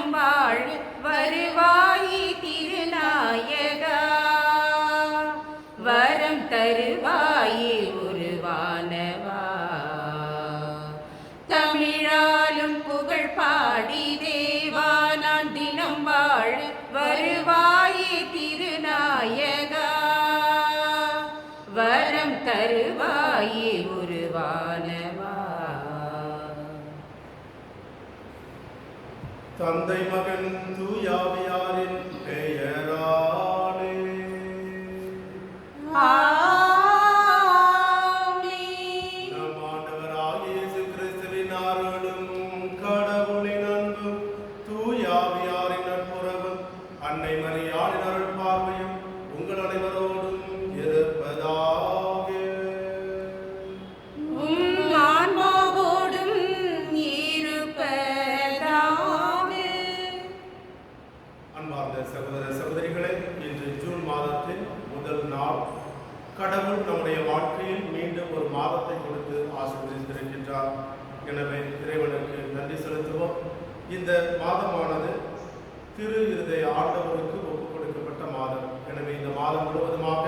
தினம் வாழ் வருவாயே திருநாயகா, வரம் தருவாயே உருவானவா. தமிழாலும் புகழ் பாடி தேவா நான் தினம் வாழ் வருவாயே திருநாயகா, வரம் தருவாயே உருவானவா. தந்தை மகன் தூயாவியாரின் பெயராலே நம் ஆண்டவராகிய இயேசு கிறிஸ்துவின் அருளும் கடவுளின் அன்பும் தூயாவியாரின் நட்புறவும் அன்னை மரியாளின் அருள் பார்வையும் உங்கள் அனைவரோடும் இருப்பதாக. சகோதர சகோதரிகளே, இன்று ஜூன் மாதத்தின் முதல் நாள். கடவுள் நம்முடைய வாழ்க்கையில் மீண்டும் ஒரு மாதத்தை கொடுத்து ஆசீர்வதித்திருக்கின்றார். எனவே இறைவனுக்கு நன்றி செலுத்துவோம். இந்த மாதமானது திரு இருதய ஆண்டவருக்கு ஒப்புக் கொடுக்கப்பட்ட மாதம். எனவே இந்த மாதம் முழுவதுமாக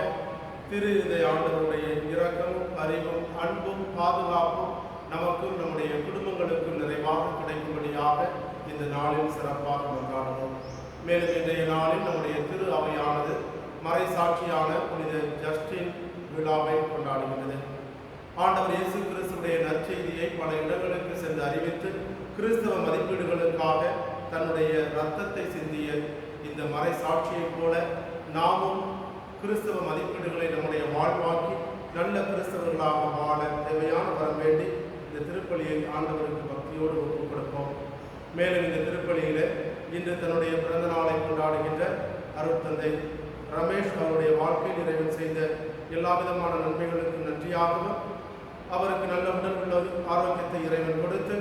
திரு இருதய ஆண்டவருடைய இரக்கமும் அறிவும் அன்பும் பாதுகாப்பும் நமக்கும் நம்முடைய குடும்பங்களுக்கும் நிறைவாக கிடைக்கும்படியாக இந்த நாளில் சிறப்பாக கொண்டாடுவோம். மேலும் இன்றைய நாளில் நம்முடைய திரு அவையானது மறைசாட்சியான புனித ஜஸ்டின் விழாவை கொண்டாடுகிறது. ஆண்டவர் இயேசு கிறிஸ்துடைய நற்செய்தியை பல இடங்களுக்கு சென்று அறிவித்து கிறிஸ்தவ மதிப்பீடுகளுக்காக தன்னுடைய இரத்தத்தை சிந்திய இந்த மறைசாட்சியைப் போல நாமும் கிறிஸ்தவ மதிப்பீடுகளை நம்முடைய வாழ்வாக்கி நல்ல கிறிஸ்தவர்களாக வாழ தேவையான வரம் வேண்டி இந்த திருப்பலியை ஆண்டவருக்கு பக்தியோடு ஒப்புக் கொடுப்போம். மேலும் இந்த திருப்பலியில் இன்று தன்னுடைய பிறந்த நாளை கொண்டாடுகின்ற அருட்தந்தை ரமேஷ் அவருடைய வாழ்க்கையில் இறைவன் செய்த எல்லா விதமான நன்மைகளுக்கும் நன்றியாகவும் அவருக்கு நல்ல உடல் உள்ள ஆரோக்கியத்தை இறைவன் கொடுத்து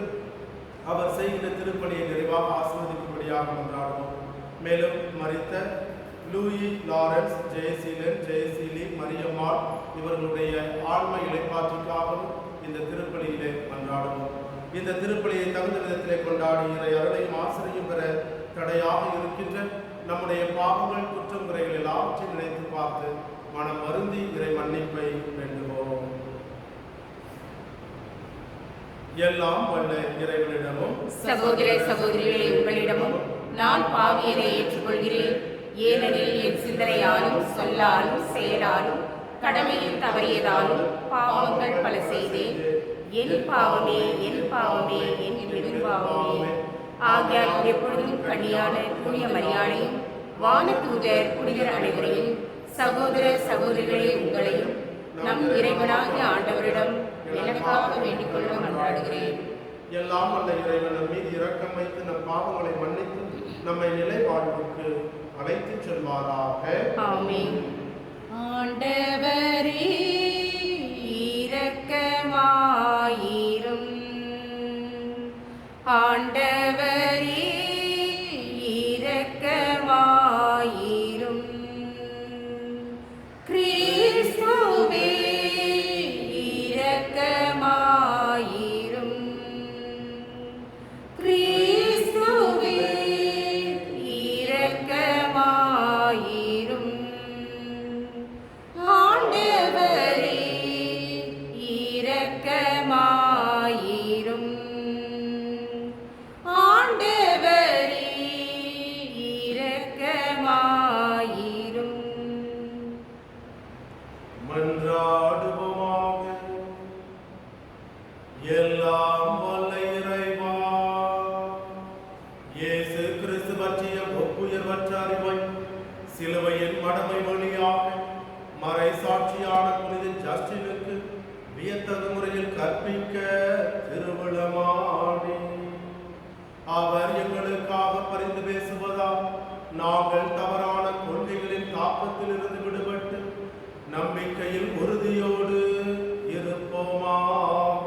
அவர் செய்கின்ற திருப்பலியை நிறைவாக ஆசீர்வதிக்கும்படியாக கொண்டாடுவோம். மேலும் மரித்த லூயி லாரன்ஸ், ஜெயசீலன், ஜெயசீலி, மரியம்மாள் இவர்களுடைய ஆன்ம இளைப்பாற்றிக்காகவும் இந்த திருப்பலியிலே கொண்டாடுவோம். இந்த திருப்பலியை தகுந்த விதத்திலே கொண்டாடி இறை அருளையும் ஆசிரியம் பெற தடையாக இருக்கின்ற நம்முடைய பாவங்கள் குற்றம் குறைகள் எல்லாவற்றையும் நினைத்து பார்த்து மனம் வருந்தி இறை மன்னிப்பை வேண்டுவோம். எல்லாம் வல்ல இறைவனிடமும் சகோதர சகோதரிகளே உங்களிடமும் நான் பாவியதை ஏற்றுக்கொள்கிறேன். ஏனெனில் என் சிந்தனையாலும் சொல்லாலும் செயலாலும் கடமையில் தவறியதாலும் பாவங்கள் பல செய்தேன். என் பாவமே என் பாவமே என் பெரும்பாவமே. ஆகையால் எப்பொழுதும் கன்னியான தூய மரியாதையும் வானதூதர் புனிதர் அனைவரையும் சகோதர சகோதரிகளே உங்களையும் நம் இறைவனாகிய ஆண்டவரிடம் எனக்காக வேண்டிக் கொள்ள மன்றாடுகிறேன். எல்லாம் வல்ல இறைவன் நம் மீது இரக்கம் வைத்து நம் பாவங்களை மன்னித்து நம்மை நிலை வாழ்வுக்கு அழைத்துச் செல்வாராக. ஆமென். ஆண்டவரே இரக்கமாயிரும். ஆண்டவரே இரக்கமாயிரும். கிறிஸ்துவே இரக்கமாயிரும். கிறிஸ்துவே இரக்கமாயிரும். ஆண்டவரே இரக்கமாயிரும். ஆண்டவரே இரக்கமாயிரும். மன்றாடுவோமாக. எல்லாம் வல்ல இறைவா, இயேசு கிறிஸ்து பற்றிய ஒப்புயர்வற்ற அறிவை சிலுவையின் மடமை வழியாக மறைசாட்சியான புனித ஜஸ்டினுக்கு வியத்தகு முறையில் கற்பிக்க திருவிழமாடி அவர் எங்களுக்காக பரிந்து பேசுவதால் நாங்கள் தவறான கொள்கைகளின் தாக்கத்தில் இருந்து விடுபட்டு நம்பிக்கையில் உறுதியோடு இருப்போமாக.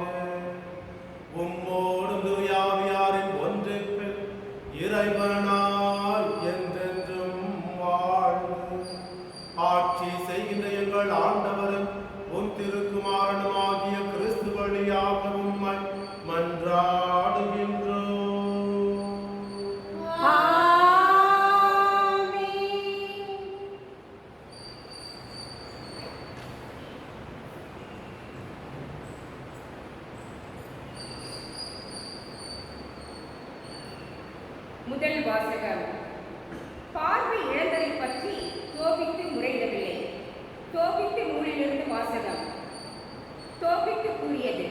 உம்மோடு தூயாவியாரின் ஒன்றிற்கு இறைவனாய் என்றென்றும் வாழ்ந்து ஆட்சி செய்கின்ற எங்கள் ஆண்டவரும் உன் திருக்குமாரனுமாகிய கிறிஸ்து வழியாக உம்மை மன்றாடுகின்றோம். முதல் வாசகம். பார்வை இழந்ததை பற்றி தோபித்து முறையிடவில்லை. தோபித்து நூலிலிருந்து வாசகம். தோபித்து கூறியது,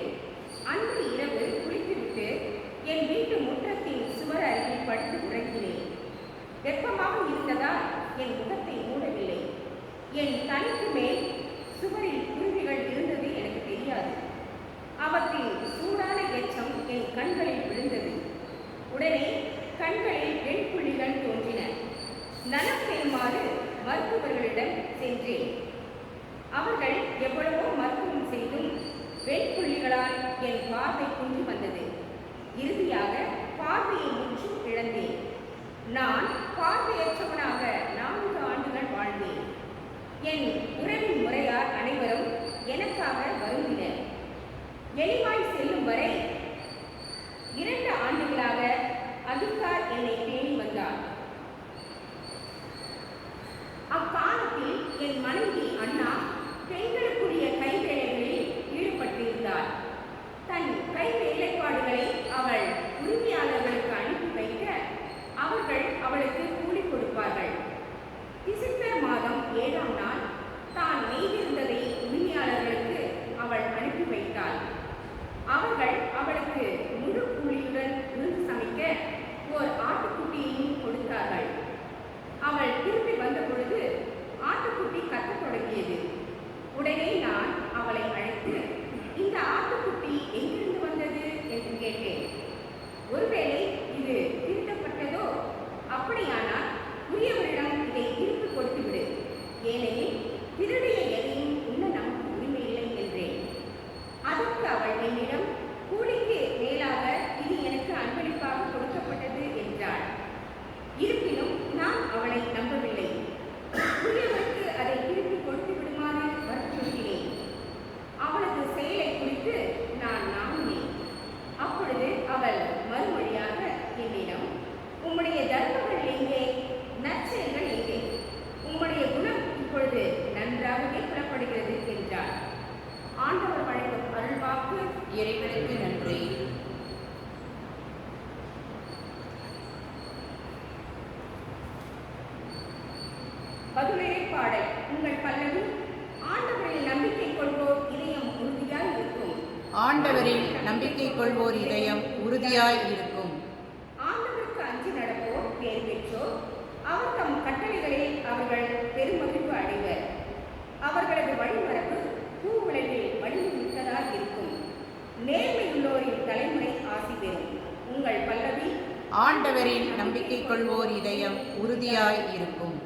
அன்று இரவு குளித்துவிட்டு என் வீட்டு முற்றத்தின் சுவர் அருகில் படுத்து உறங்கினேன். வெப்பமாக இருந்ததால் என் முகத்தை மூடவில்லை. என் தலைக்கு மேல் சுவரில் குருவிகள் இருந்தது எனக்கு தெரியாது. அவற்றின் சூடான எச்சம் என் கண்களில் விழுந்தது. உடனே கண்களில் வெண்புள்ளிகள் தோன்றின. நலம் பெறுமாறு மருத்துவர்களிடம் சென்றேன். அவர்கள் எவ்வளவோ மருத்துவம் செய்தும் வெண்புள்ளிகளால் என் பார்வை குன்றி வந்தது. இறுதியாக பார்வையை முற்றும் இழந்தேன். நான் பார்வையற்றவனாக 4 ஆண்டுகள் வாழ்ந்தேன். என் உறவின் முறையார் அனைவரும் எனக்காக வருந்தினர். எளிவாய் செல்லும் வரை 2 ஆண்டுகளாக அகிகார் என்னை தேடி வந்தார். அக்காலத்தில் என் மனைவி அண்ணா பெண்களுக்குரிய கைவேலைகளில் ஈடுபட்டிருந்தார். தன் கை வேலைப்பாடுகளை அவள் உரிமையாளர்களுக்கு அனுப்பி வைக்க அவர்கள் அவளுக்கு கூலி கொடுப்பார்கள். டிசம்பர் மாதம் 7ஆம் நாள் தான் நெய்திருந்ததை உரிமையாளர்களுக்கு அவள் அனுப்பி வைத்தாள். அவர்கள் அவளுக்கு முழு கூலியுடன் விருந்து சமைக்க ஓர் ஆட்டுக்குட்டியையும் கொடுத்தார்கள். அவள் திரும்பி வந்த பொழுது ஆட்டுக்குட்டி கத்தத் தொடங்கியது. உடனே நான் அவளை அழைத்து, இந்த ஆட்டுக்குட்டி எங்கிருந்து வந்தது என்று கேட்டேன். ஒருவேளை இது திருத்தப்பட்டதோ? அப்படியானால் உரியவரிடம் இதை திருப்பி கொடுத்துவிடு, ஏனெனில் திருடிய எதையும் உண்ண நமக்கு உரிமை இல்லை என்றேன். அதற்கு அவள் என்னிடம், கூலிக்கு மேலாக இது எனக்கு அன்பளிப்பாக கொடுக்கப்பட்டது என்றாள். இருப்பினும் நான் அவளை நம்பவில்லை. உரியவருக்கு அதை திருப்பி கொடுத்து விடுமாறு வற்புறுத்தினேன். அவளது செயலை குறித்து நான் நம்பினேன். அப்பொழுது அவள் மறுமொழியாக என்னிடம், உம்முடைய தர்மங்கள் எங்கே? நற்செயல்கள் எங்கே? உம்முடைய குணம் இப்பொழுது நன்றாகவே புலப்படுகிறது என்றார். ஆண்டவர் வழங்கும் அருள்வாக்கு. இறைவனுக்கு நன்றி. பதிலுரை பாடல். உங்கள் பல்லவி. ஆண்டவரில் நம்பிக்கை கொள்வோர் இதயம் உறுதியாய் இருக்கும். ஆண்டவரில் நம்பிக்கை கொள்வோர் இதயம் உறுதியாய் இருக்கும். ஆண்டவருக்கு அஞ்சி நடப்போர் பேர் பெற்றோர். அவர் தம் கட்டளைகளில் அவர்கள் பெருமகிழ்வு அடைவர். அவர்களது வழிமரபு பூவுலகில் வலிமை மிக்கதாய் இருக்கும். நேர்மையுள்ளோரின் தலைமுறை ஆசி பெறும். உங்கள் பல்லவி. ஆண்டவரில் நம்பிக்கை கொள்வோர் இதயம் உறுதியாய் இருக்கும்.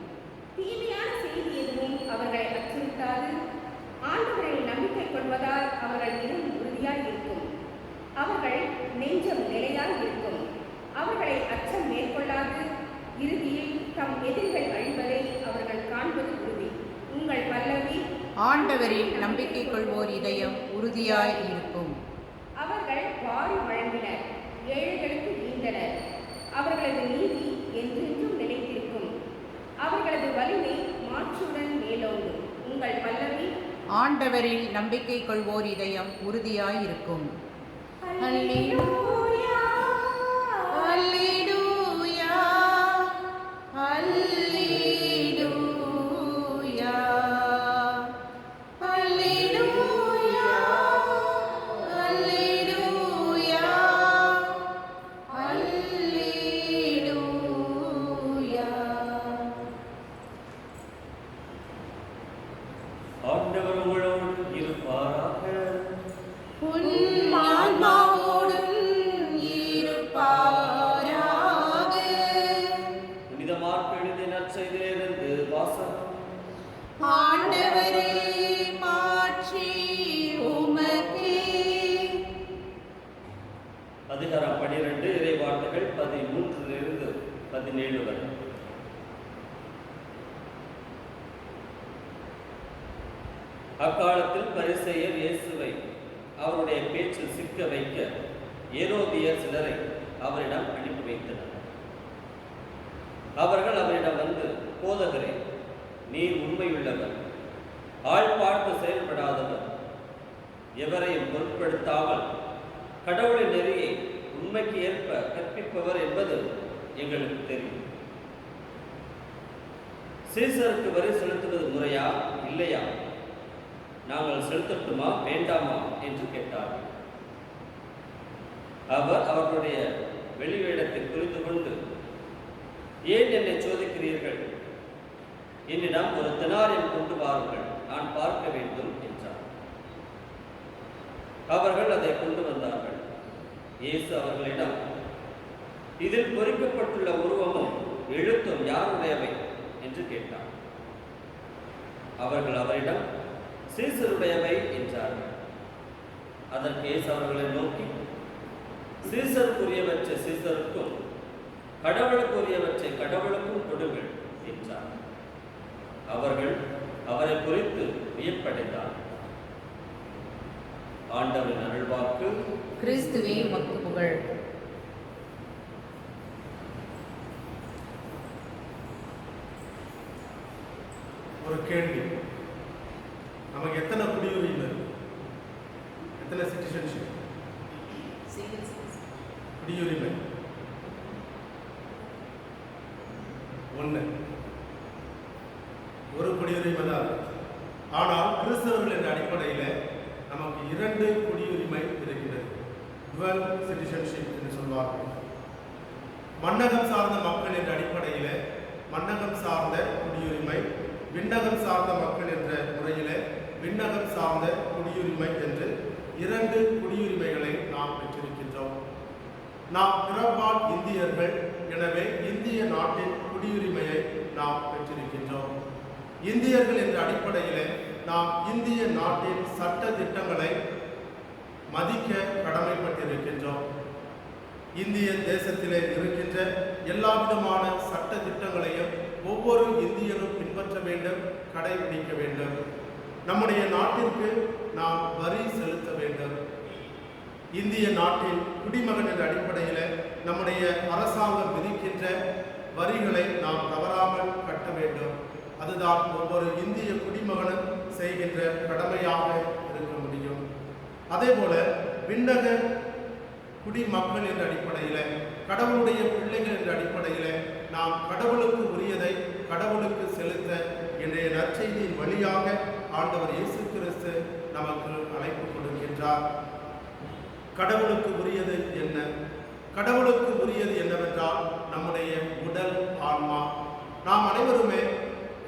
தீமையான செய்தி எதுவும் அவர்களை அச்சுறுத்தாது. ஆண்டவரில் நம்பிக்கை கொள்வதால் அவர்கள் இதயம் உறுதியாய் இருக்கும். அவர்கள் நெஞ்சம் நிலையாய் இருக்கும். அவர்களை அச்சம் மேற்கொள்ளாது. இறுதியில் தம் எதிரிகள் அழிவதை அவர்கள் காண்பது உறுதி. உங்கள் பல்லவி. ஆண்டவரில் நம்பிக்கை கொள்வோர் இதயம் உறுதியாய் இருக்கும். அவர்கள் வாரி வழங்கினர், ஏழைகளுக்கு ஈந்தனர். அவர்களது நீதி என்றென்றும் நிலைத்திருக்கும். அவர்களது வலிமை மாற்றுடன் மேலோங்கும். உங்கள் பல்லவி. ஆண்டவரில் நம்பிக்கை கொள்வோர் இதயம் உறுதியாய் இருக்கும். அல்லேலூயா, அல்லேலூயா, அல்லேலூயா, அல்லேலூயா, அல்லேலூயா, அல்லேலூயா. ஆண்டவர் உங்களோடு இருப்பாராக. உன் ஆன்மாவோடும் இருப்பாராக. புனித மார்க்கு எழுதிய நற்செய்தியிலிருந்து வாசகம். ஆண்டவரே, மாற்றி உமக்கே. அதிகாரம் 12 இறைவார்த்தைகள் 13 17 வரை. அக்காலத்தில் பரிசேயர் இயேசுவை அவருடைய பேச்சில் சிக்க வைக்க ஏரோதியர் சிலரை அவரிடம் அனுப்பி வைத்தனர். அவர்கள் அவரிடம் வந்து, போதகரே, நீர் உண்மையுள்ளவர், ஆள் பார்த்து செயல்படாதவர், எவரையும் பொருட்படுத்தாமல் கடவுளின் நெறியை உண்மைக்கு ஏற்ப கற்பிப்பவர் என்பது எங்களுக்கு தெரியும். சீசருக்கு வரி செலுத்துவது முறையா இல்லையா, நாங்கள் செலுத்தட்டுமா வேண்டாமா என்று கேட்டார். அவர் அவர்களுடைய வெளிவேடத்தை புரிந்து கொண்டு, ஏன் என்னை சோதிக்கிறீர்கள்? என்னிடம் ஒரு தெனாரியம் கொண்டு வாருங்கள், நான் பார்க்க வேண்டும் என்றார். அவர்கள் அதை கொண்டு வந்தார்கள். இயேசு அவர்களிடம், இதில் பொறிக்கப்பட்டுள்ள உருவமும் எழுத்தும் யாருடையவை என்று கேட்டார். அவர்கள் அவரிடம், சீசருடையவை என்றார்கள். அதற்கு இயேசு அவர்களை நோக்கி, சீசருக்குரியவற்றை சீசருக்கும் கடவுளுக்குரியவற்றை கடவுளுக்கும் கொடுங்கள் என்றார். அவர்கள் அவரை குறித்து வியப்படைந்தார். ஆண்டவரின் அருள்வாக்கு. கிறிஸ்துவே உமக்கு புகழ். ஒரு கேள்வி, நமக்கு எத்தனை குடியுரிமை இருக்கு? எத்தனை சிட்டிசன்ஷிப் குடியுரிமை? 1. ஒரு குடியுரிமை தான். ஆனால் கிறிஸ்தவர்கள் என்ற அடிப்படையில் நமக்கு 2 குடியுரிமை இருக்கின்றது. டுவல் சிட்டிசன்ஷிப் என்று சொல்வார்கள். மன்னகம் சார்ந்த மக்கள் என்ற அடிப்படையில் மன்னகம் சார்ந்த குடியுரிமை, விண்ணகம் சார்ந்த மக்கள் என்ற முறையில் விண்ணகம் சார்ந்த குடியுரிமை என்று 2 குடியுரிமைகளை நாம் பெற்றிருக்கின்றோம். நாம் பிறப்பால் இந்தியர்கள், எனவே இந்திய நாட்டின் குடியுரிமையை நாம் பெற்றிருக்கின்றோம். இந்தியர்கள் என்ற அடிப்படையில் நாம் இந்திய நாட்டின் சட்ட திட்டங்களை மதிக்க கடமைப்பட்டிருக்கின்றோம். இந்திய தேசத்திலே இருக்கின்ற எல்லா விதமான சட்ட திட்டங்களையும் ஒவ்வொரு இந்தியனும் பின்பற்ற வேண்டும், கடைபிடிக்க வேண்டும். நம்முடைய நாட்டிற்கு நாம் வரி செலுத்த வேண்டும். இந்திய நாட்டின் குடிமகன் என்ற அடிப்படையில் நம்முடைய அரசாங்கம் விதிக்கின்ற வரிகளை நாம் தவறாமல் கட்ட வேண்டும். அதுதான் ஒவ்வொரு இந்திய குடிமகனும் செய்கின்ற கடமையாக இருக்க முடியும். அதே போல விண்ணக குடிமக்கள் என்ற அடிப்படையில், கடவுளுடைய பிள்ளைகள் என்ற அடிப்படையில் நாம் கடவுளுக்கு உரியதை கடவுளுக்கு செலுத்த இன்றைய நற்செய்தியின் வழியாக ஆண்டவர் இயேசு கிறிஸ்து நமக்கு அழைப்பு கொடுக்கின்றார். கடவுளுக்கு உரியது என்ன? கடவுளுக்கு உரியது என்னவென்றால் நம்முடைய உடல், ஆன்மா. நாம் அனைவருமே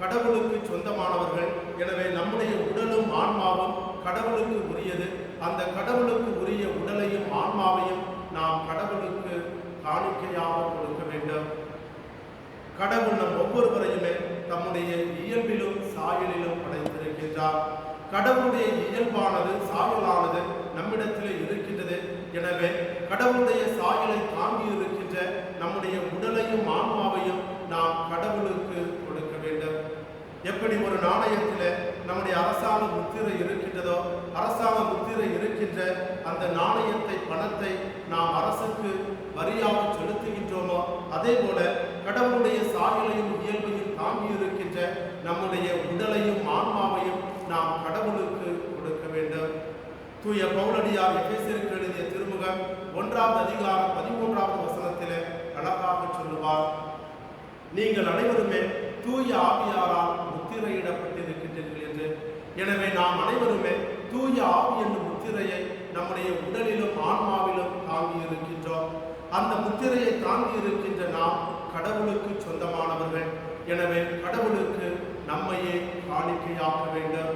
கடவுளுக்கு சொந்தமானவர்கள். எனவே நம்முடைய உடலும் ஆன்மாவும் கடவுளுக்கு உரியது. அந்த கடவுளுக்கு உரிய உடலையும் ஆன்மாவையும் நாம் கடவுளுக்கு காணிக்கையாக கொடுக்க வேண்டும். கடவுள் நம் ஒவ்வொருவரையுமே தம்முடைய இயல்பிலும் சாயலிலும் படைத்திருக்கின்றார். கடவுளுடைய இயல்பானது, சாயலானது நம்மிடத்திலே இருக்கின்றது. எனவே கடவுளுடைய சாயலை தாங்கி இருக்கின்ற நம்முடைய உடலையும் ஆன்மாவையும் நாம் கடவுளுக்கு கொடுக்க வேண்டும். எப்படி ஒரு நாணயத்தில் நம்முடைய அரசாங்க முத்திரை இருக்கின்றதோ, அரசாங்க முத்திரை இருக்கின்ற அந்த நாணயத்தை, பணத்தை நாம் அரசுக்கு வரியாக செலுத்துகின்றோமோ, அதே போல கடவுளுடைய சாயலையும் இயல்பையும் தாங்கி இருக்கின்ற நம்முடைய உடலையும் ஆன்மாவையும் நாம் கடவுளுக்கு கொடுக்க வேண்டும். தூய பவுலடியார் எபேசியருக்கு எழுதிய திருமுகம் 1ஆம் அதிகாரம் 13ஆவது வசனத்திலே அழகாக சொல்லுவார், நீங்கள் அனைவருமே தூய ஆவியாரால் முத்திரையிடப்பட்டிருக்கின்றீர்கள் என்று. எனவே நாம் அனைவருமே தூய ஆவி என்னும் முத்திரையை நம்முடைய உடலிலும் ஆன்மாவிலும் தாங்கி இருக்கின்றோம். அந்த முத்திரையை தாங்கி இருக்கின்ற நாம் கடவுளுக்கு சொந்தமானவர்கள். எனவே கடவுளுக்கு நம்மையே காணிக்கையாக்க வேண்டும்.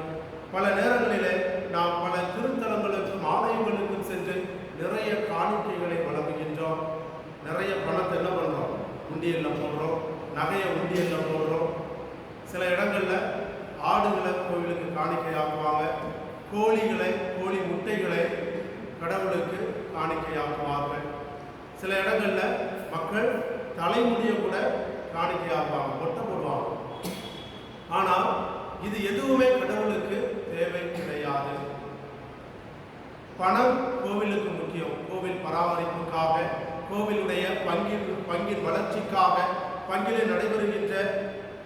பல நேரங்களிலே நாம் பல திருத்தலங்களுக்கும் ஆலயங்களுக்கும் சென்று நிறைய காணிக்கைகளை வழங்குகின்றோம். நிறைய பணத்தை என்ன பண்ணுறோம்? உண்டியலில் போடுறோம், நகையை உண்டியலில் போடுறோம். சில இடங்களில் ஆடுகளை கோவிலுக்கு காணிக்கையாக்குவாங்க, கோழி முட்டைகளை கடவுளுக்கு காணிக்கையாக்குவார்கள். சில இடங்களில் மக்கள் தலைமுடியை கூட காணிக்கையாக்குவாங்க, மொட்டை போடுவாங்க. ஆனால் இது எதுவுமே கடவுளுக்கு தேவை கிடையாது. பணம் கோவிலுக்கு முக்கியம். கோவில் பராமரிப்புக்காக, கோவிலுடைய பங்கின் வளர்ச்சிக்காக, பங்கிலே நடைபெறுகின்ற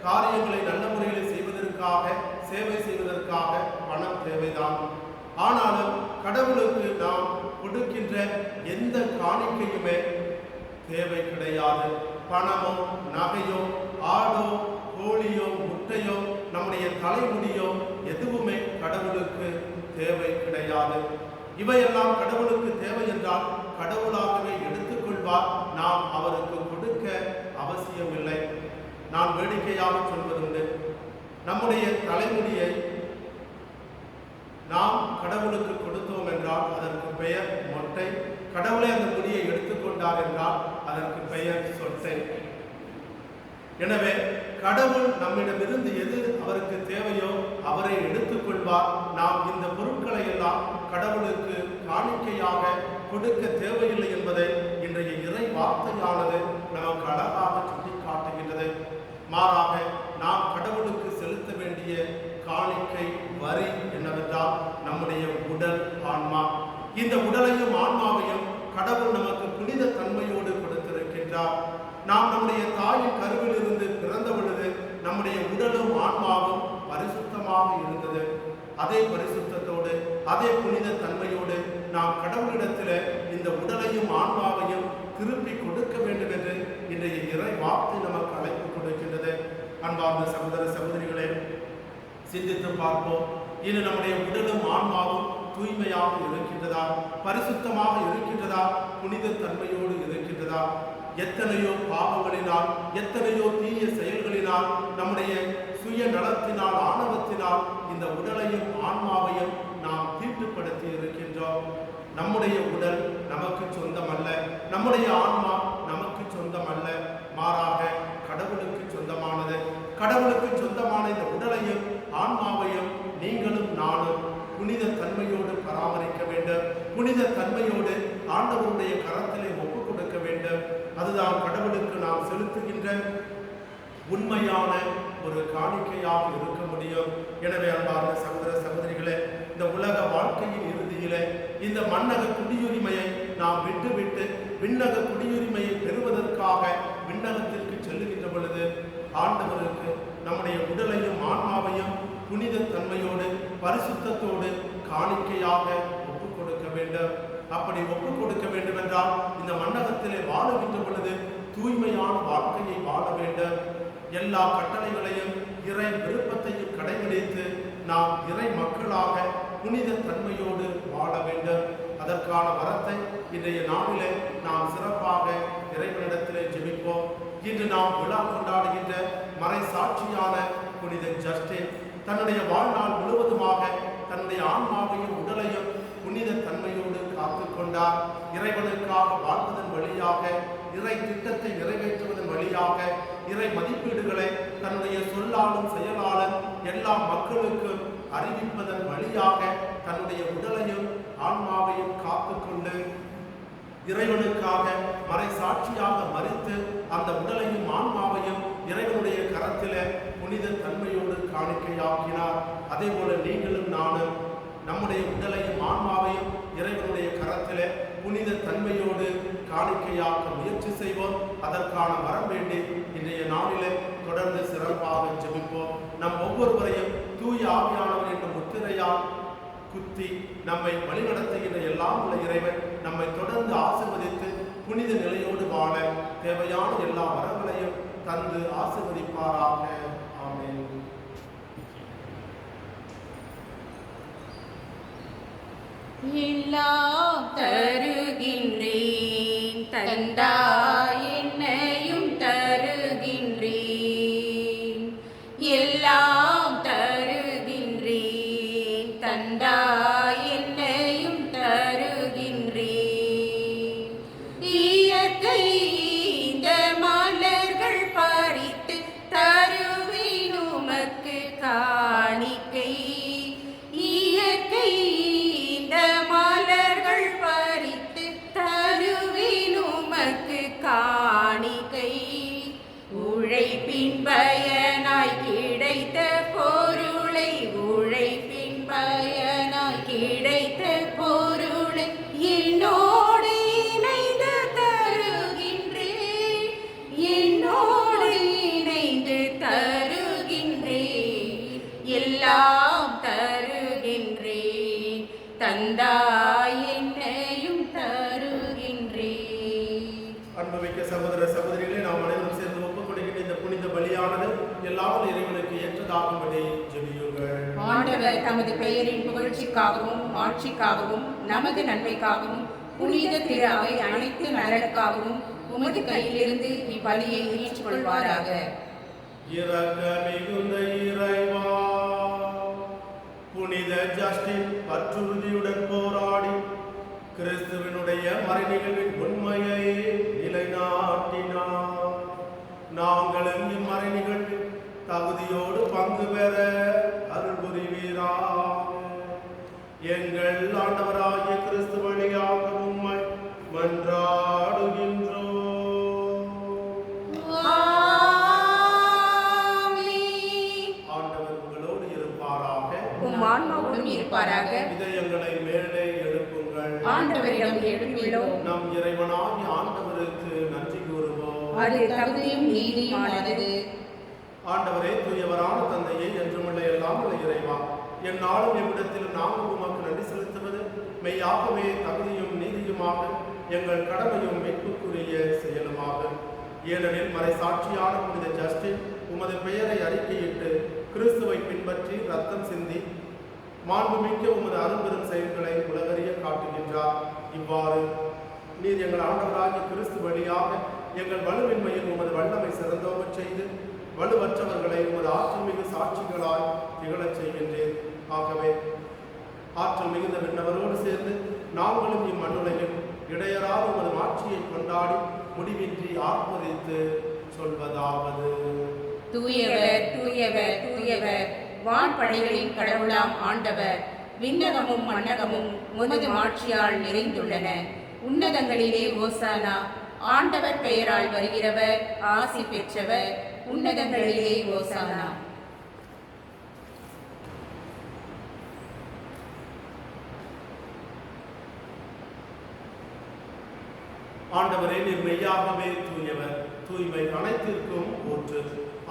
காரியங்களை நல்ல முறையில் செய்வதற்காக, சேவை செய்வதற்காக பணம் தேவைதான். ஆனாலும் கடவுளுக்கு நாம் கொடுக்கின்ற எந்த காணிக்கையுமே தேவை கிடையாது. பணமோ நகையோ ஆடோ கோழியோ முட்டையோ நம்முடைய தலைமுடியோ எதுவுமே கடவுளுக்கு தேவை கிடையாது. இவையெல்லாம் கடவுளுக்கு தேவை என்றால் கடவுளாகவே எடுத்துக்கொள்வார். நாம் அவருக்கு கொடுக்க அவசியமில்லை. நான் வேடிக்கையாக சொல்வதுண்டு, நம்முடைய தலைமுடியை நாம் கடவுளுக்கு கொடுத்தோம் என்றால் அதற்கு பெயர் மொட்டை. கடவுளே அந்த முடியை எடுத்துக்கொண்டார் என்றால் அதற்கு பெயர் சொட்டை. எனவே கடவுள் நம்மிடமிருந்து எது அவருக்கு தேவையோ அவரை எடுத்துக்கொள்வார். நாம் இந்த பொருட்களை எல்லாம் கடவுளுக்கு காணிக்கையாக கொடுக்க தேவையில்லை என்பதை இன்றைய இறை வார்த்தையானது நமக்கு அழகாக சுட்டி காட்டுகின்றது. மாறாக நாம் கடவுளுக்கு செலுத்த வேண்டிய காணிக்கை வரி என்னவென்றால் நம்முடைய உடல் ஆன்மா. இந்த உடலையும் ஆன்மாவையும் கடவுள் நமக்கு புனித தன்மையோடு கொடுத்திருக்கின்றார். நாம் நம்முடைய தாயின் கருவிலிருந்து பிறந்த பொழுது நம்முடைய உடலும் ஆன்மாவும் பரிசுத்தமாக இருந்தது. அதே பரிசுத்தத்தோடு அதே புனித தன்மையோடு நாம் கடவுளிடத்தில் இந்த உடலையும் ஆன்மாவையும் திருப்பி கொடுக்க வேண்டும் என்று இன்றைய இறை வார்த்தை நமக்கு அழைப்பு கொடுக்கின்றது. அன்பார்ந்த சகோதர சகோதரிகளே, சிந்தித்து பார்ப்போம். இனி நம்முடைய உடலும் ஆன்மாவும் தூய்மையாக இருக்கின்றதா, பரிசுத்தமாக இருக்கின்றதா, புனித தன்மையோடு இருக்கின்றதா? எத்தனையோ பாவங்களினால், எத்தனையோ தீய செயல்களினால், நம்முடைய சுய நலத்தினால், ஆணவத்தினால் இந்த உடலையும் ஆன்மாவையும் நாம் தீட்டுப்படுத்தி இருக்கின்றோம். நம்முடைய உடல் நமக்கு சொந்தமல்ல, நம்முடைய ஆன்மா நமக்கு சொந்தமல்ல, மாறாக கடவுளுக்கு சொந்தமானது. கடவுளுக்கு சொந்தமான இந்த உடலையும் ஆன்மாவையும் நீங்களும் நானும் புனித தன்மையோடு பராமரிக்க வேண்டும். புனித தன்மையோடு ஆண்டவருடைய கரத்திலே ஒப்புக் கொடுக்க வேண்டும். அதுதான் கடவுளுக்கு நாம் செலுத்துகின்ற உண்மையான ஒரு காணிக்கையாக இருக்க முடியும். எனவே அன்பார்ந்த சகோதர சகோதரிகளே, இந்த உலக வாழ்க்கையின் இறுதியிலே இந்த மண்ணக குடியுரிமையை நாம் விட்டுவிட்டு விண்ணக குடியுரிமையை பெறுவதற்காக விண்ணகத்திற்கு செல்லுகின்ற பொழுது ஆண்டவருக்கு நம்முடைய உடலையும் ஆன்மாவையும் புனித தன்மையோடு பரிசுத்தத்தோடு காணிக்கையாக ஒப்புக் கொடுக்க வேண்டும். அப்படி ஒப்புக் கொடுக்க வேண்டும் என்றால் இந்த மண்ணகத்திலே வாழுகின்ற பொழுது தூய்மையான வாழ்க்கையை வாழ வேண்டும். எல்லா கட்டளைகளையும் இறை விருப்பத்தையும் கடைபிடித்து நாம் இறை மக்களாக புனித தன்மையோடு வாழ வேண்டும். அதற்கான வரத்தை இன்றைய நாளிலே நாம் சிறப்பாக இறைவனிடத்திலே ஜெபிப்போம். இன்று நாம் விழா கொண்டாடுகின்ற மறை சாட்சியான புனித ஜஸ்டின் தன்னுடைய வாழ்நாள் முழுவதுமாக தன்னுடைய ஆன்மாவையும் உடலையும் புனித தன்மையோடு காத்து கொண்டார். இறைவனுக்காக வாழ்வதன் வழியாக, இறை திட்டத்தை நிறைவேற்றுவதன் வழியாக, இறை மதிப்பீடுகளை தன்னுடைய சொல்லாலும் செயலாலும் எல்லா மக்களுக்கும் அறிவிப்பதன் வழியாக தன்னுடைய உடலையும் ஆன்மாவையும் காத்து கொண்டு இறைவனுக்காக மறை சாட்சியாக மறித்து அந்த உடலையும் ஆன்மாவையும் இறைவனுடைய கரத்திலே புனித தன்மையோடு காணிக்கையாக்கினார். அதே போல நீங்களும் நானும் நம்முடைய உடலையும் ஆன்மாவையும் இறைவனுடைய கரத்திலே புனித தன்மையோடு காணிக்கையாக்க முயற்சி செய்வோம். அதற்கான வரம் வேண்டி இன்றைய நாளிலே தொடர்ந்து சிறப்பாக ஜெபிப்போம். நம் ஒவ்வொருவரையும் தூய ஆவியானவர் என்ற முத்திரையால் குத்தி நம்மை வழிநடத்துகின்ற எல்லாம் உள்ள இறைவன் நம்மை தொடர்ந்து ஆசீர்வதித்து புனித நிலையோடு வாழ தேவையான எல்லா வரங்களையும் தந்து ஆசீர்வதிப்பாராக. ஆமென். எல்லாம் தருகின்றேன் தந்தாய் என்னையும் தருகின்றேன். எல்லாம் தருகின்றேன் தந்தாய் என்னையும் தருகின்றேன். இயற்கை இந்த மலர்கள் பறித்து தருவேன் உமக்கு காணிக்கை. இயற்கை மலர்கள் பறித்து தருவேன் உமக்கு காணிக்கை. உழைப்பின் பயனாய் கிடைத்த பொருளை, உழைப்பின் பயனாய் கிடைத்த பொருளை என்னோடு இணைந்து தருகின்றேன், என்னோடு இணைந்து தருகின்றேன். எல்லாம் தருகின்றேன் தந்தாய் என்னையும் தருகின்றேன். அன்புமிக்க சகோதர சகோதரிகளே, நாம் அனைவரும் தமது பெயரின் புகழ்ச்சிக்காகவும் மாட்சிக்காகவும் நமது நன்மைக்காகவும் புனித திரு அவை அனைத்து நலனுக்காகவும் உமது கையிலிருந்து இப்பலியை ஏற்றுக்கொள்வாராக. இரக்கமிகுந்த இறைவா, புனித ஜஸ்டின் பற்றுறுதியுடன் போராடி கிறிஸ்துவினுடைய மறைநிகழ்வின் உண்மையை நிலைநாட்டினார். நாங்களும் இம்மறை நிகழ்வில் தகுதியோடு பங்கு பெற அருள் புரிவீராக. எங்கள் ஆண்டவராகிய கிறிஸ்து வழியாக உம்மை மன்றாடுகின்றோம். ஆண்டவர் உங்களோடு இருப்பாராக, உம் ஆன்மாவோடும் இருப்பாராக. இதயங்களை மேலே எழுப்புங்கள். ஆண்டவரிடம் எழுப்பியுள்ளோம். நம் இறைவனாகிய ஆண்டவருக்கு நன்றி கூறுவோம். அது தகுதியும் நீதியுமானது. ஆண்டவரே, தூயவரான தந்தையே, என்றுமுள்ள எல்லாம் உள்ள இறைவா, எந்நாளும் எவ்விடத்திலும் நாங்கள் உமக்கு நன்றி செலுத்துவது மெய்யாகவே தகுதியும் நீதியுமாக, எங்கள் கடமையும் மீட்புக்குரிய செயலுமாக. ஏனெனில் மறைசாட்சியான புனித ஜஸ்டின் உமது பெயரை அறிக்கையிட்டு கிறிஸ்துவை பின்பற்றி ரத்தம் சிந்தி மாண்புமிக்க உமது அரும்பெரும் செயல்களை உலகறிய காட்டுகின்றார். இவ்வாறு நீர் எங்கள் ஆண்டவராகிய கிறிஸ்து வழியாக எங்கள் வலுவின்மையில் உமது வல்லமை சிறந்தோங்கச் செய்து வலுவற்றவர்களை உமது ஆற்றல் மிகு சாட்சிகளாய் திகழச் செய்கின்றேன். ஆகவே ஆற்றல் மிகுந்த விண்ணவரோடு சேர்ந்து நாங்களும் இம்மண்ணுலகில் இடையராத உமது மாட்சியை கொண்டாடி முடிவின்றி ஆர்ப்பரித்து சொல்வதாவது: தூயவர் தூயவர் தூயவர், வான்படைகளின் கடவுளாம் ஆண்டவர். விண்ணகமும் மண்ணகமும் உமது மாட்சியால் நிறைந்துள்ளன. உன்னதங்களிலே ஓசானா. ஆண்டவர் பெயரால் வருகிறவர் ஆசி பெற்றவர். உன்னதங்களிலே ஓசானா. ஆண்டவரே, நீர் மெய்யாகவே தூயவர், தூய்மை அனைத்திற்கும் ஊற்று.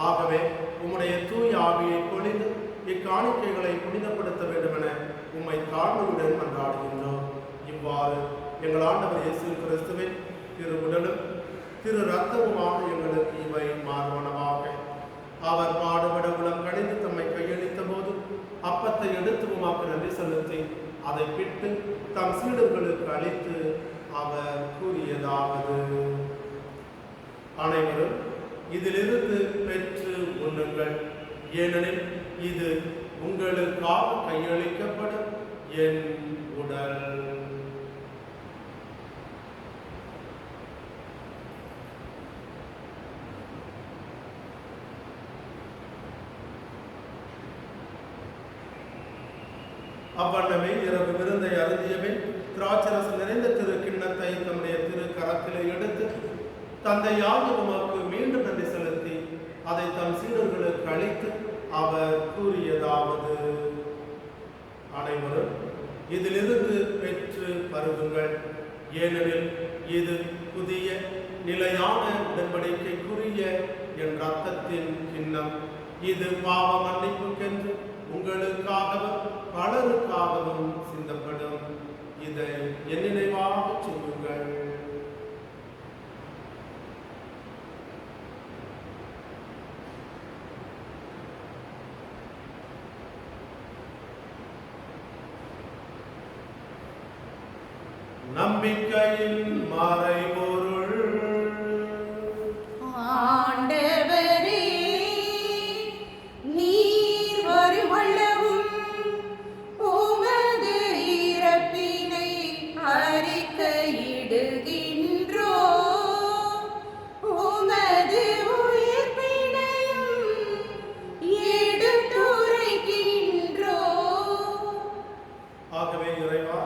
ஆகவே உம்முடைய தூய ஆவியை பொழிந்து இக்காணிக்கைகளை புனிதப்படுத்த வேண்டுமென உம்மை தாழ்மையுடன் மன்றாடுகின்றோம். இவ்வாறு எங்கள் ஆண்டவர் இயேசு கிறிஸ்துவின் திரு உடலும் திரு ரத்தமுமாக எங்களுக்கு இவை மாறுவனவாக. அவர் பாடுபட உளம் கணிந்து தம்மை கையளித்த போது அப்பத்தை எடுத்து உமாக்கு நன்றி செலுத்தி அதை பிட்டு தம் சீடர்களுக்கு அளித்து அவர் கூறியதாவது: அனைவரும் இதிலிருந்து பெற்று உண்ணுங்கள், ஏனெனில் இது உங்களுக்காக கையளிக்கப்படும் என் உடல். அவ்வண்ணமே இரவு விருந்தை அருந்தியவே திராட்சரசம் நிறைந்த திரு கிண்ணத்தை தம்முடைய திரு கரத்திலே எடுத்து தந்தையாகிய உமக்கு மீண்டும் நன்றி செலுத்தி அதை தம் சீடர்களுக்கு அளித்து அவர் கூறியதாவது: அனைவரும் இதிலிருந்து பெற்று பருகுங்கள், ஏனெனில் இது புதிய நிலையான உடன்படிக்கைக்குரிய என் இரத்தத்தின் கிண்ணம். இது பாவ மன்னிப்புக்கென்று உங்களுக்காகவும் பலருக்காகவும் சிந்தப்படும். இதை என் நினைவாக செய்யுங்கள். நம்பிக்கையின் மறைபொருள். ஆண்டவரே, நீர் வருமளவும் உமது இறப்பினை அறிக்கையிடுகின்றோம், உமது உயிர்ப்பினையும் எடுத்துரைக்கின்றோம். ஆகவே இறைவா,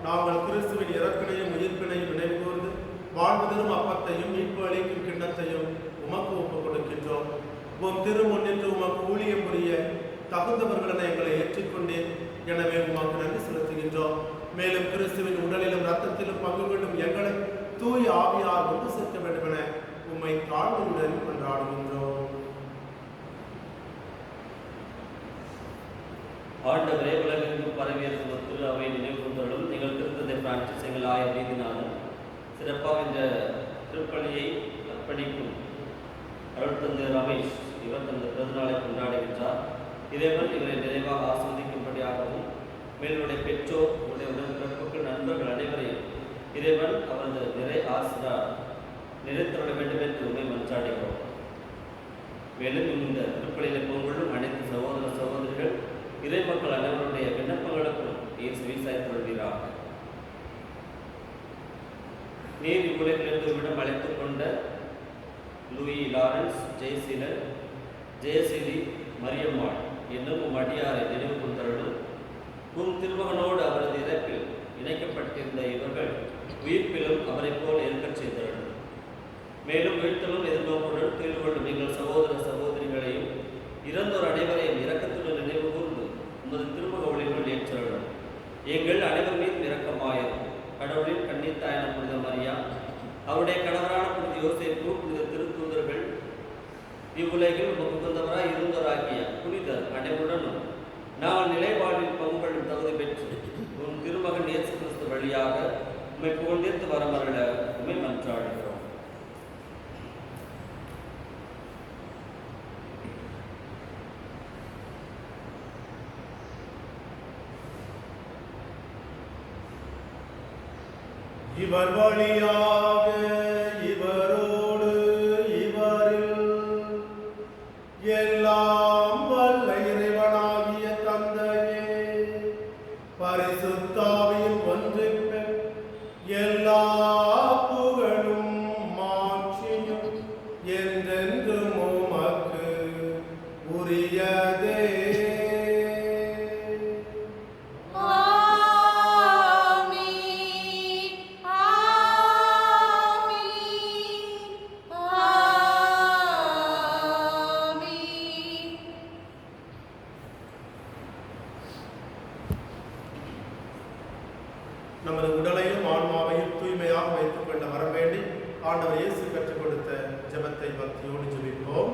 நாங்கள் கிறிஸ்துவின் இறப்பினையும் உயிர்ப்பினையும் நினைவுகூர்ந்து வாழ்வு தரும் அப்பத்தையும் மீட்பு அளிக்கும் கிண்ணத்தையும் உமக்கு ஒப்புக் கொடுக்கின்றோம். உம் திருமுன்னின்று உமக்கு ஊழியம் புரிய தகுந்தவர்களென எங்களை ஏற்றுக்கொண்டேன். எனவே உமக்கு நன்றி செலுத்துகின்றோம். மேலும் கிறிஸ்துவின் உடலிலும் இரத்தத்திலும் பங்கு கொள்ளும் எங்களை தூய ஆவியார் ஒன்று சேர்க்க வேண்டும் என உம்மை தாழ்மையுடன் கொண்டாடுகின்றோம். ஆண்டவரே, உலகெங்கும் பரவியிருந்த திரு அவை நினைவுகளும் நீங்கள் திருத்தத்தை பிரான்சிஸ் எங்கள் ஆய நீதினாலும் சிறப்பாக இந்த திருப்பலியை அர்ப்பணிக்கும் அருள் தந்தை ரமேஷ் இவர் தந்த பிறந்தநாளை கொண்டாடுகின்றார். இதேபோல் இவரை நிறைவாக ஆஸ்வதிக்கும் இருக்கும்படியாகவும் மேலுடைய பெற்றோர், உடைய உடன்பிறப்புகள், நண்பர்கள் அனைவரையும் இறைவன் அவரது நிறை ஆசிரார் நிறைத்திருட வேண்டும் என்று உண்மை மன்றாடுகிறோம். மேலும் இந்த திருப்பலியில பொங்கலும் அனைத்து சகோதர சகோதரிகள் இறைமக்கள் அனைவருடைய விண்ணப்பங்களுக்கும் நீர் செவிசாய்த்தொள்வீராக. நீர் இவ்வுலகிலிருந்து விடம் அழைத்துக் கொண்ட லூயி லாரன்ஸ், ஜெயசீலர், ஜெயசீலி, மரியம்மாள் என்னும் உம் அடியாரை நினைவு கொண்டருளும். உம் திருமகனோடு அவரது இறப்பில் இணைக்கப்பட்டிருந்த இவர்கள் உயிர்ப்பிலும் அவரை போல் இருக்கச் செய்தருளும். மேலும் வீழ்த்தலும் எதிர்நோக்குடன் தீர்வு கொள்ளும் எங்கள் சகோதர சகோதரிகளையும் இறந்தோர் அனைவரையும் இரக்கத்துடன் நினைவு கூர்ந்து உமது திருமுக ஒளிகள் ஏற்றருளும். எங்கள் அனைவர் மீதும் இரக்கமாயிரும். கடவுளின் கன்னித்தாயான புனித மரியா, அவருடைய கணவரான புனித யோசேப்பு, புனித திருத்தூதர்கள், இவ்வுலகில் உகந்தவராய் இருந்தவராகிய புனிதர் அனைவருடனும் நாங்கள் நிலைவாழ்வில் பங்குகளும் தகுதி பெற்று உன் திருமகன் இயேசு கிறிஸ்து வழியாக உம்மை புகழ்ந்தேர்த்து வரமருள உம்மை மன்றாடுகிறோம். இவர் வழியாக இவரோடு இவரில் எல்லாம் வல்ல இறைவனாகிய தந்தையே, பரிசுத்தாவியின் ஒன்றிப்பில் எல்லா புகழும் மாட்சியும் என்றென்றும் உமக்கு உரியதே. நமது உடலையும் ஆன்மாவையும் தூய்மையாக வைத்துக் கொள்ள வர வேண்டி ஆண்டவர் இயேசு கற்றுக் கொடுத்த ஜெபத்தை பக்தியோடு ஜெபிப்போம்.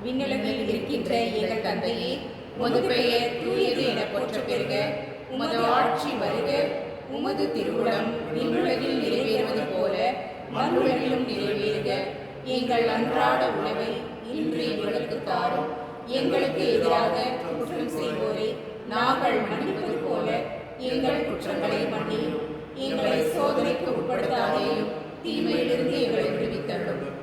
விண்ணுலகில் இருக்கின்ற எங்கள் தந்தையே, உமது பெயர் தூயது என போற்றப் பெறுக. உமது ஆட்சி வருக. உமது திருவுளம் விண்ணுலகில் நிறைவேறுவது போல மண்ணுலகிலும் நிறைவேறுக. எங்கள் அன்றாட உணவை இன்று எங்களுக்கு தாரும். எங்களுக்கு எதிராக குற்றம் செய்வோரை நாங்கள் மன்னிப்பது போல எங்கள் குற்றங்களை மன்னியும். எங்களை சோதனைக்கு உட்படுத்தாதேயும், தீமையிலிருந்து எங்களை விடுவித்தருளும்.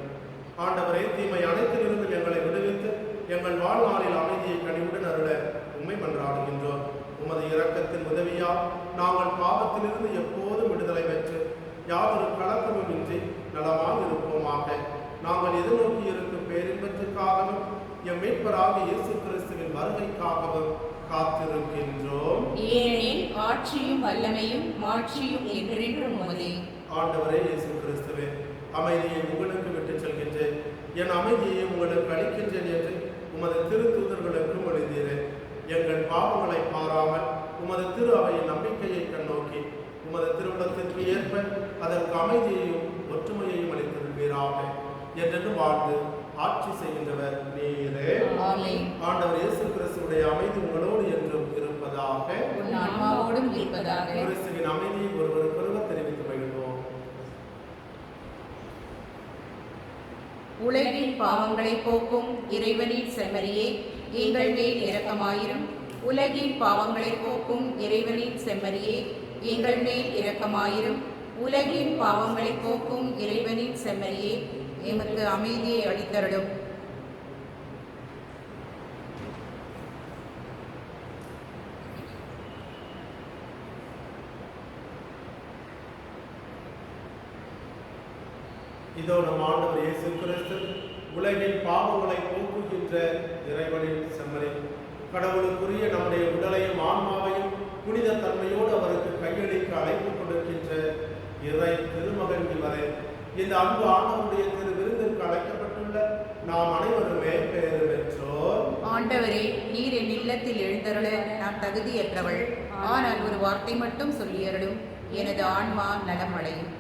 ஆண்டவரே, தீமை அனைத்திலிருந்து எங்களை விடுவித்து எங்கள் வாழ்நாளில் அமைதியை கனிவுடன் அருள உம்மை மன்றாடுகின்றோம். உமது இரக்கத்தின் உதவியால் நாங்கள் பாவத்திலிருந்து எப்போதும் விடுதலை பெற்று யாதொரு கலக்கமும் இன்றி நலமாக இருப்போமாக. நாங்கள் எதிர்நோக்கி இருக்கும் பேரின்பத்திற்காகவும் எம் மீட்பராகிய இயேசு கிறிஸ்துவின் வருகைக்காகவும் காத்திருக்கின்றோம். ஏனெனில் ஆட்சியும் வல்லமையும் மாட்சியும் என்றென்றும் உமதே. ஆண்டவரே இயேசு கிறிஸ்துவே, அமைதியை உங்களுக்கு விட்டுச் செல்கின்றேன், என் அமைதியை உங்களுக்கு அளிக்கின்றேன் என்று உமது திருத்தூதர்களுக்கு மொழிந்தீரே. எங்கள் பாவங்களை பாராமல் உமது திரு அவையின் நம்பிக்கையை கண்ணோக்கி உமது திருவுளத்திற்கு ஏற்ப அதற்கு அமைதியையும் ஒற்றுமையையும் அளித்திருப்பீராக. என்றென்று வாழ்ந்து ஆட்சி செய்கின்றவர் நீரே. ஆண்டவர் இயேசு கிறிஸ்துவுடைய அமைதி உங்களோடு என்றும் இருப்பதாக. ஆன்மாவோடும் இருப்பதாக. கிறிஸ்துவின் அமைதியை ஒருவருக்கொருவர் தெரிவித்து மகிழ்வோம். உலகின் பாவங்களை போக்கும் இறைவனின் செம்மறியே, எங்கள் மேல் இரக்கமாயிரும். உலகின் பாவங்களை போக்கும் இறைவனின் செம்மறியே, எங்கள் மேல் இரக்கமாயிரும். உலகின் பாவங்களை போக்கும் இறைவனின் செம்மறியே, எமக்கு அமைதியை அளித்தருளும். இதோ நம் ஆண்டவர் இயேசு கிறிஸ்து உலகின் பாவங்களை போக்குகின்ற இறைவனின் செம்மறி. கடவுளுக்குரிய நம்முடைய உடலையும் ஆன்மாவையும் புனித தன்மையோடு அவருக்கு கையளிக்க அழைப்பு கொடுக்கின்ற இறை திருமகன் இவரே. இந்த அன்பு ஆண்டவருடைய திரு விருந்திற்கு அழைக்கப்பட்டுள்ள நாம் அனைவருமே பெயர் பெற்றோர். ஆண்டவரே, நீர் என் இல்லத்தில் எழுந்தருள நான் தகுதியற்றவள். ஆனால் ஒரு வார்த்தை மட்டும் சொல்லியருளும், எனது ஆன்மா நலம் அடையும்.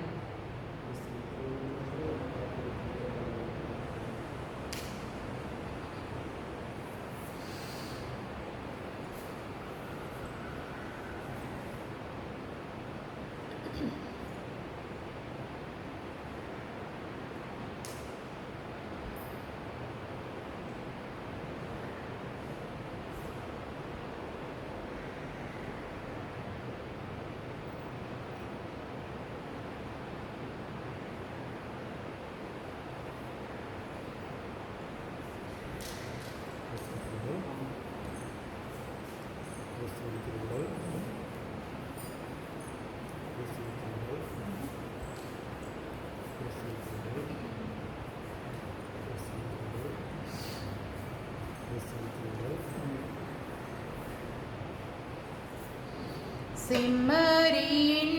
செம்மறியின்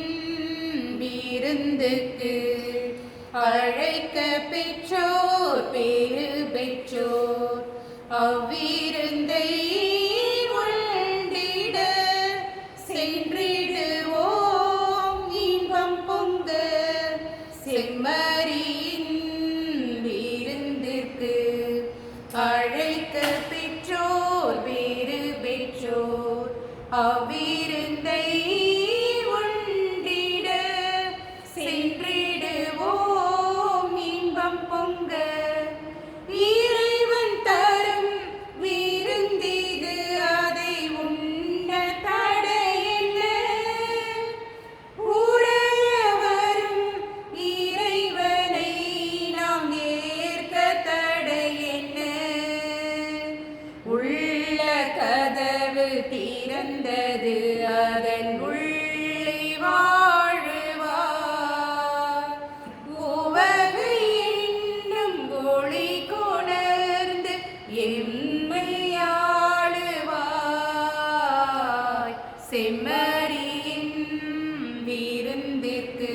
விருந்துக்கு அழைக்க பெற்றோர் பேறு பெற்றோர் அவ்விருந்தை உண்டிட சென்றிடுவோம் இன்பம் பொங்க. செம்மறியின் விருந்திற்கு அழைக்க பெற்றோர் பேறு பெற்றோர் அவ்விருந்தை உண்டிட சென்றிடுவோம் இன்பம் பொங்க. இறைவன் தரும் விருந்திது அதை உண்ண தடையென்ன? உடையவரும் இறைவனை நாம் ஏற்க தடையென்ன? உள்ள கதவு திறந்தது அதன் உள்ளே வாழுவார். உவகை என்னும் ஒளி கொணர்ந்து எம்மை ஆளுவாய். செம்மறியின் விருந்திற்கு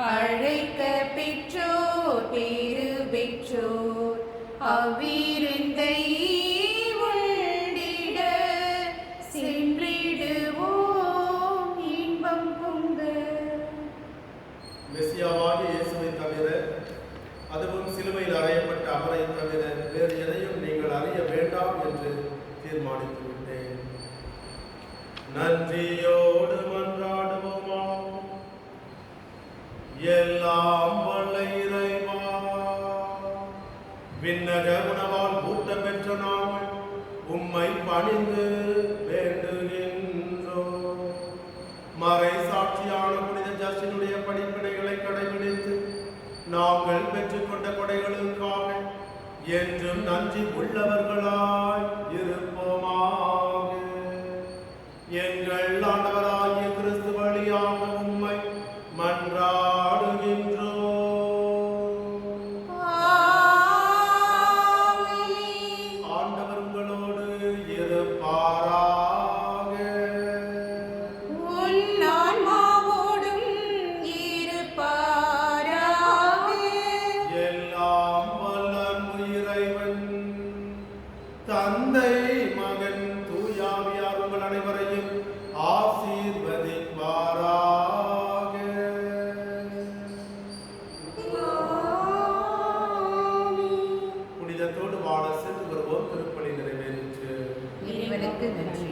அழைக்க பெற்றோர் பேறு பெற்றோர் அவ்விருந்தை உண்டிட சென்றிடுவோம் இன்பம் பொங்க. மெசியாவாகிய இயேசுவை தவிர, அதுவும் சிலுவையில் அறையப்பட்ட அவரை தவிர வேறு எதையும் நீங்கள் அறிய வேண்டாம் என்று தீர்மானித்து விட்டேன். நன்றியோடு மன்றாடுவோமா. எல்லாம் வல்ல இறைவா, விண்ணக உணவால் ஊட்டம் பெற்ற நாங்கள் உம்மை பணிந்து வேண்டுகின்றோம். மறை சாட்சியான புனித ஜஸ்டினுடைய படிப்பினைகளை கடைபிடித்து நாங்கள் பெற்றுக்கொண்ட கொடைகளுக்காக என்றும் நன்றி உள்ளவர்களாய் இருப்போமாக. எங்கள் ஆண்டவராகிய கிறிஸ்து வழியாக உம்மை மன்றாடுகின்றோம். ஆண்டவர் உங்களோடு இருப்பாராக. உன் ஆன்மாவோடும் இருப்பாராக. எல்லாம் வல்ல இறைவன் தந்தை மகன் தூயாவியார் உங்கள் அனைவரையும் ஆசீர்வதிப்பாராக. புனிதத்தோடு வாழ சென்று வருவோம். திருப்பலி நிறைவேறிற்று. இறைவனுக்கு நன்றி.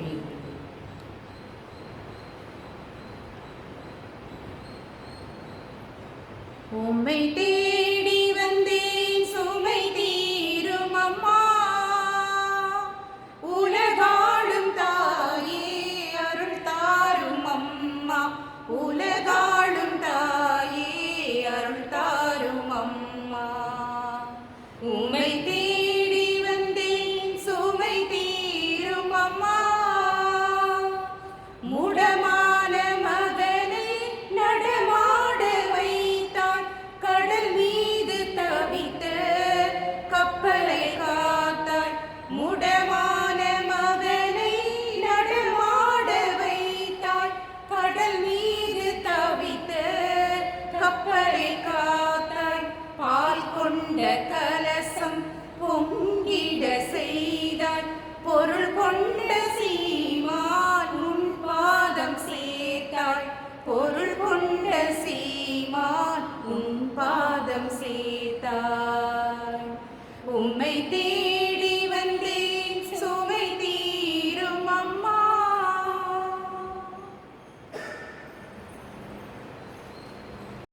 உம்மை தேடி வந்தேன் சுமை தீரும் அம்மா. உலகாளும் தாயே அருள் தாரும் அம்மா. உலகாளும் தாயே அருள் தாரும் அம்மா. உம்மை தேடி வந்தேன் சுமை தீரும் அம்மா. முடமான மகனை நடமாட வைத்தாய். கடல் மீது தவித்த கப்பலை காத்தாய். முடமான மகனை நடமாட வைத்தாய். கடல் மீது தவித்த கப்பலை காத்தாய். பால் கொண்ட கலசம் பொங்கிட செய்தாய். பொருள் கொண்ட சீமான் உன் பாதம் சேர்த்தாய். பொருள் கொண்ட சீமான் உன் பாதம் சேர்த்தாய். உம்மை